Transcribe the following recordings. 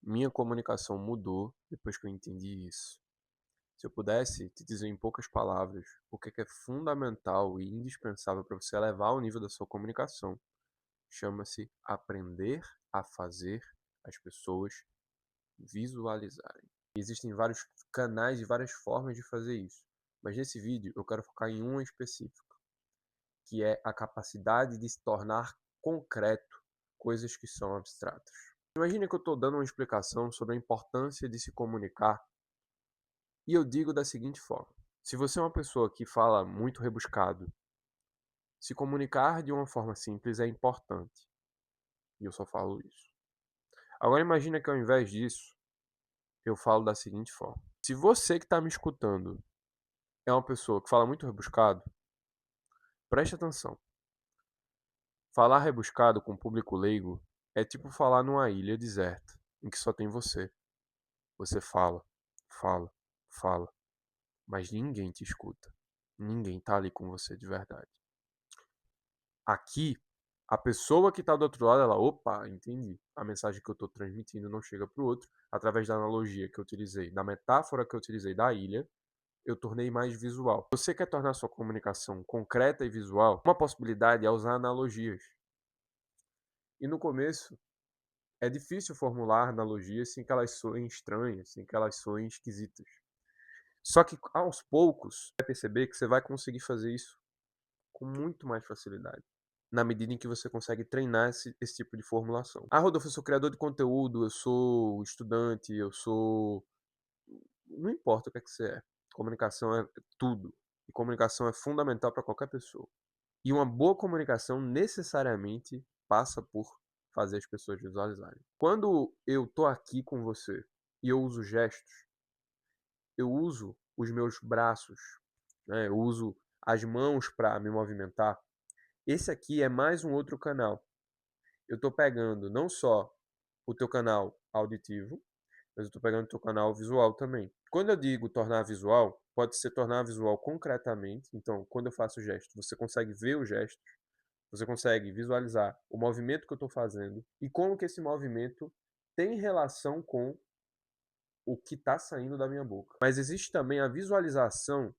Minha comunicação mudou depois que eu entendi isso. Se eu pudesse te dizer em poucas palavras o que é fundamental e indispensável para você elevar o nível da sua comunicação, chama-se aprender a fazer as pessoas visualizarem. Existem vários canais e várias formas de fazer isso, mas nesse vídeo eu quero focar em um específico, que é a capacidade de se tornar concreto coisas que são abstratas. Imagine que eu estou dando uma explicação sobre a importância de se comunicar e eu digo da seguinte forma: se você é uma pessoa que fala muito rebuscado, se comunicar de uma forma simples é importante. E eu só falo isso. Agora imagina que ao invés disso, eu falo da seguinte forma: se você que está me escutando é uma pessoa que fala muito rebuscado, preste atenção. Falar rebuscado com público leigo é tipo falar numa ilha deserta, em que só tem você. Você fala, fala, fala, mas ninguém te escuta. Ninguém tá ali com você de verdade. Aqui, a pessoa que está do outro lado, ela, opa, entendi. A mensagem que eu estou transmitindo não chega para o outro. Através da analogia que eu utilizei, da metáfora que eu utilizei da ilha, eu tornei mais visual. Você quer tornar sua comunicação concreta e visual? Uma possibilidade é usar analogias. E no começo, é difícil formular analogias sem que elas soem estranhas, sem que elas soem esquisitas. Só que aos poucos, você vai perceber que você vai conseguir fazer isso com muito mais facilidade, na medida em que você consegue treinar esse tipo de formulação. Ah, Rodolfo, eu sou criador de conteúdo, eu sou estudante, eu sou. Não importa o que você é. Comunicação é tudo. E comunicação é fundamental para qualquer pessoa. E uma boa comunicação necessariamente passa por fazer as pessoas visualizarem. Quando eu tô aqui com você e eu uso gestos, eu uso os meus braços, né? Eu uso as mãos para me movimentar. Esse aqui é mais um outro canal. Eu estou pegando não só o teu canal auditivo, mas eu estou pegando o teu canal visual também. Quando eu digo tornar visual, pode ser tornar visual concretamente. Então, quando eu faço o gesto, você consegue ver o gesto, você consegue visualizar o movimento que eu estou fazendo e como que esse movimento tem relação com o que está saindo da minha boca. Mas existe também a visualização,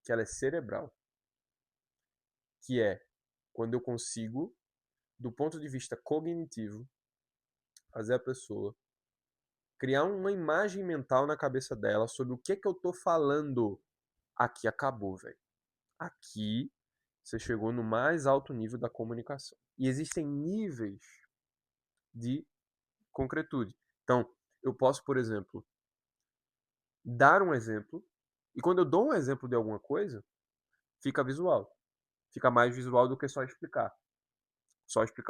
que ela é cerebral, que é quando eu consigo, do ponto de vista cognitivo, fazer a pessoa criar uma imagem mental na cabeça dela sobre o que eu tô falando. Aqui acabou, velho. Aqui você chegou no mais alto nível da comunicação. E existem níveis de concretude. Então, eu posso, por exemplo, dar um exemplo, e quando eu dou um exemplo de alguma coisa, fica visual. Fica mais visual do que só explicar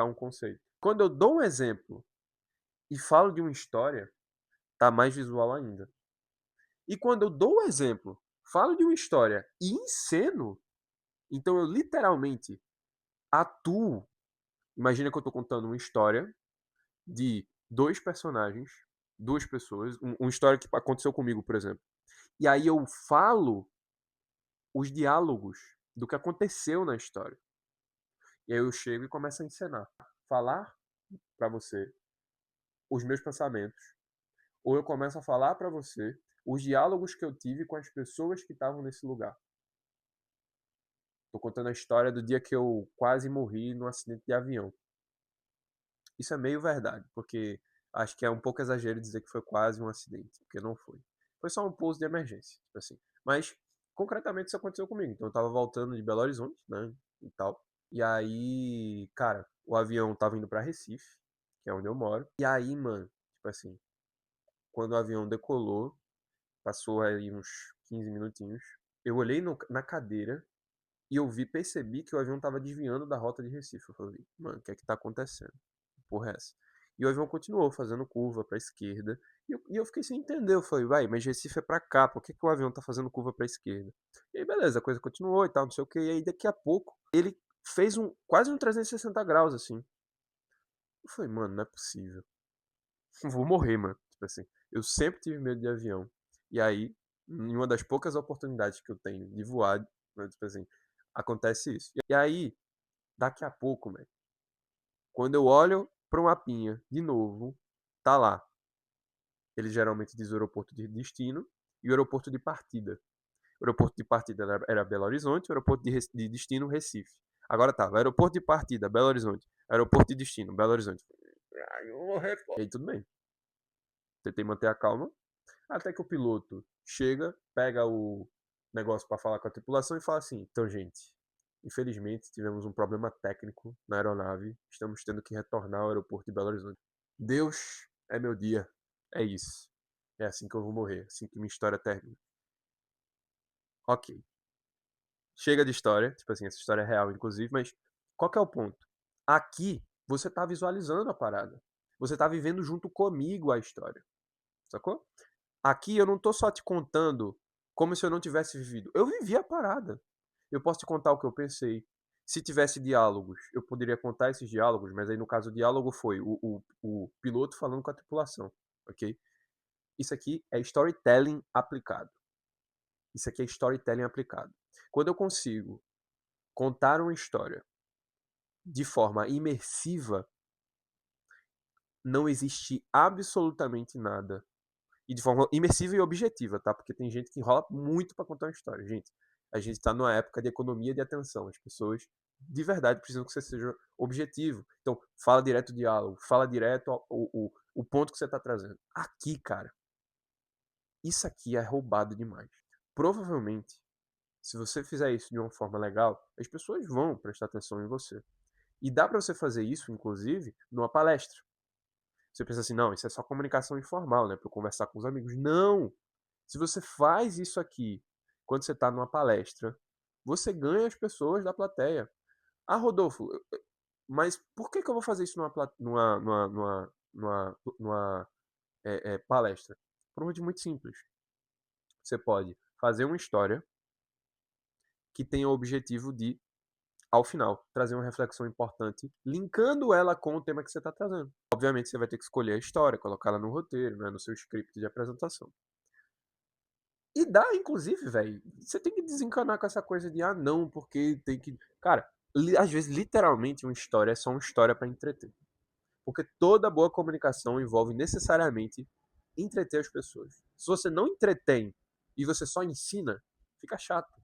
um conceito. Quando eu dou um exemplo e falo de uma história, tá mais visual ainda. E quando eu dou um exemplo, falo de uma história e enceno, então eu literalmente atuo. Imagina que eu estou contando uma história de dois personagens, duas pessoas, uma história que aconteceu comigo, por exemplo. E aí eu falo os diálogos do que aconteceu na história. E aí eu chego e começo a encenar. Falar para você os meus pensamentos, ou eu começo a falar para você os diálogos que eu tive com as pessoas que estavam nesse lugar. Tô contando a história do dia que eu quase morri num acidente de avião. Isso é meio verdade, porque acho que é um pouco exagero dizer que foi quase um acidente, porque não foi. Foi só um pouso de emergência, tipo assim. Mas, concretamente, isso aconteceu comigo. Então, eu tava voltando de Belo Horizonte, né, e tal. E aí, cara, o avião tava indo pra Recife, que é onde eu moro. E aí, mano, tipo assim, quando o avião decolou, passou aí uns 15 minutinhos, eu olhei na cadeira e eu percebi que o avião tava desviando da rota de Recife. Eu falei, mano, o que é que tá acontecendo? Que porra é essa? E o avião continuou fazendo curva pra esquerda. E eu fiquei sem entender. Eu falei, vai, mas Recife é pra cá, por que, que o avião tá fazendo curva pra esquerda? E aí, beleza, a coisa continuou e tal, não sei o que. E aí, daqui a pouco, ele fez quase um 360 graus, assim. Eu falei, mano, não é possível. Eu vou morrer, mano. Tipo assim, eu sempre tive medo de avião. E aí, em uma das poucas oportunidades que eu tenho de voar, né, tipo assim, acontece isso. E aí, daqui a pouco, velho, quando eu olho pro mapinha de novo, tá lá. Ele geralmente diz o aeroporto de destino e o aeroporto de partida. O aeroporto de partida era Belo Horizonte, o aeroporto de destino, Recife. Agora tava, aeroporto de partida, Belo Horizonte. Aeroporto de destino, Belo Horizonte. Ai, eu vou morrer, pô. E aí tudo bem. Tentei manter a calma, até que o piloto chega, pega o negócio para falar com a tripulação e fala assim: então, gente, infelizmente tivemos um problema técnico na aeronave, estamos tendo que retornar ao aeroporto de Belo Horizonte. Deus é meu dia, é isso. É assim que eu vou morrer, assim que minha história termina. Ok. Chega de história, tipo assim, essa história é real, inclusive, mas qual que é o ponto? Aqui, você tá visualizando a parada. Você tá vivendo junto comigo a história, sacou? Aqui eu não tô só te contando como se eu não tivesse vivido. Eu vivi a parada. Eu posso te contar o que eu pensei. Se tivesse diálogos, eu poderia contar esses diálogos, mas aí no caso o diálogo foi o piloto falando com a tripulação, ok? Isso aqui é storytelling aplicado. Isso aqui é storytelling aplicado. Quando eu consigo contar uma história de forma imersiva, não existe absolutamente nada. E de forma imersiva e objetiva, tá? Porque tem gente que enrola muito para contar uma história. Gente, a gente tá numa época de economia de atenção. As pessoas de verdade precisam que você seja objetivo. Então, fala direto o diálogo, fala direto o ponto que você tá trazendo. Aqui, cara, isso aqui é roubado demais. Provavelmente, se você fizer isso de uma forma legal, as pessoas vão prestar atenção em você. E dá para você fazer isso, inclusive, numa palestra. Você pensa assim, não, isso é só comunicação informal, né? Para eu conversar com os amigos. Não! Se você faz isso aqui quando você está numa palestra, você ganha as pessoas da plateia. Ah, Rodolfo, mas por que eu vou fazer isso numa palestra? Por um motivo muito simples. Você pode fazer uma história que tenha o objetivo de, ao final, trazer uma reflexão importante, linkando ela com o tema que você está trazendo. Obviamente, você vai ter que escolher a história, colocá-la no roteiro, né, no seu script de apresentação. E dá, inclusive, velho. Você tem que desencanar com essa coisa de, ah, não, porque tem que. Cara, às vezes, literalmente, uma história é só uma história para entreter. Porque toda boa comunicação envolve necessariamente entreter as pessoas. Se você não entretém e você só ensina, fica chato.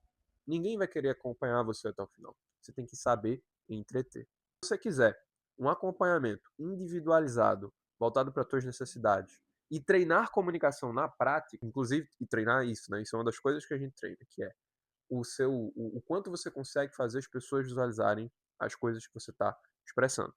Ninguém vai querer acompanhar você até o final. Você tem que saber entreter. Se você quiser um acompanhamento individualizado, voltado para as suas necessidades, e treinar comunicação na prática, inclusive, e treinar isso, né? Isso é uma das coisas que a gente treina, que é o quanto você consegue fazer as pessoas visualizarem as coisas que você está expressando.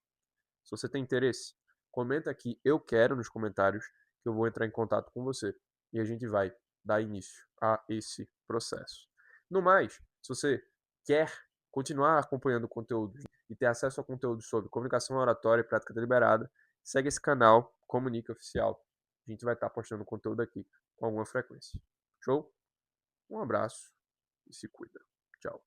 Se você tem interesse, comenta aqui eu quero nos comentários que eu vou entrar em contato com você e a gente vai dar início a esse processo. No mais, se você quer continuar acompanhando o conteúdo e ter acesso a conteúdo sobre comunicação oratória e prática deliberada, segue esse canal Comunica Oficial. A gente vai estar postando conteúdo aqui com alguma frequência. Show? Um abraço e se cuida. Tchau.